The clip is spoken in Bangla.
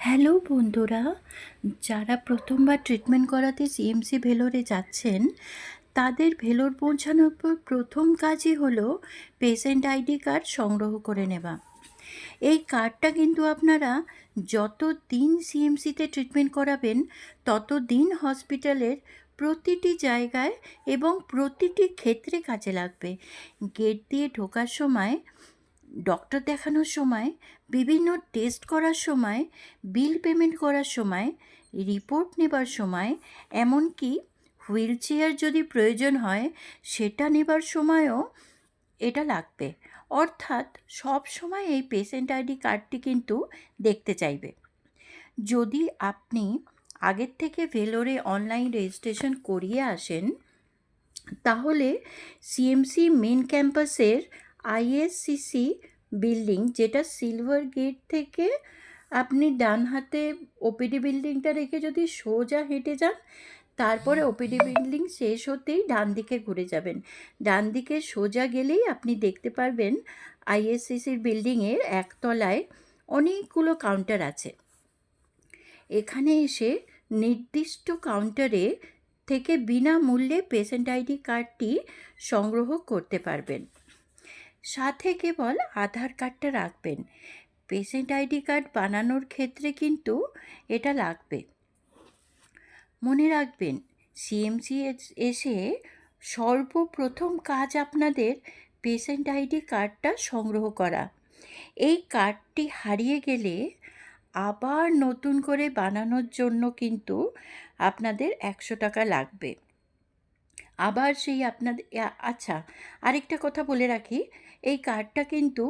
হ্যালো বন্ধুরা, যারা প্রথমবার ট্রিটমেন্ট করাতে সিএমসি ভেলোরে যাচ্ছেন, তাদের ভেলোর পৌঁছানোর পর প্রথম কাজই হলো পেশেন্ট আইডি কার্ড সংগ্রহ করে নেওয়া। এই কার্ডটা কিন্তু আপনারা যত দিন সিএমসিতে ট্রিটমেন্ট করাবেন, তত দিন হসপিটালের প্রতিটি জায়গায় এবং প্রতিটি ক্ষেত্রে কাজে লাগবে। গেট দিয়ে ঢোকার সময়, ডক্টর দেখানোর সময়, বিভিন্ন টেস্ট করার সময়, বিল পেমেন্ট করার সময়, রিপোর্ট নেবার সময়, এমনকি হুইল চেয়ার যদি প্রয়োজন হয় সেটা নেবার সময়ও এটা লাগবে। অর্থাৎ সব সময় এই পেশেন্ট আইডি কার্ডটি কিন্তু দেখতে চাইবে। যদি আপনি আগের থেকে ভেলোরে অনলাইন রেজিস্ট্রেশন করিয়ে আসেন, তাহলে সিএমসি মেন ক্যাম্পাসের আইএসসিসি বিল্ডিং, যেটা সিলভার গেট থেকে আপনি ডান হাতে ওপিডি বিল্ডিংটা রেখে যদি সোজা হেঁটে যান, তারপরে ওপিডি বিল্ডিং শেষ হতেই ডান দিকে ঘুরে যাবেন। ডান দিকে সোজা গেলেই আপনি দেখতে পারবেন আইএসসিসির বিল্ডিংয়ের একতলায় অনেকগুলো কাউন্টার আছে। এখানে এসে নির্দিষ্ট কাউন্টারে থেকে বিনামূল্যে পেশেন্ট আইডি কার্ডটি সংগ্রহ করতে পারবেন। সাথে কেবল আধার কার্ডটা রাখবেন। পেশেন্ট আইডি কার্ড বানানোর ক্ষেত্রে কিন্তু এটা লাগবে। মনে রাখবেন, সিএমসি এসে সর্বপ্রথম কাজ আপনাদের পেশেন্ট আইডি কার্ডটা সংগ্রহ করা। এই কার্ডটি হারিয়ে গেলে আবার নতুন করে বানানোর জন্য কিন্তু আপনাদের 100 টাকা লাগবে। আবার সেই আপনাদের আচ্ছা, আরেকটা কথা বলে রাখি, এই কার্ডটা কিন্তু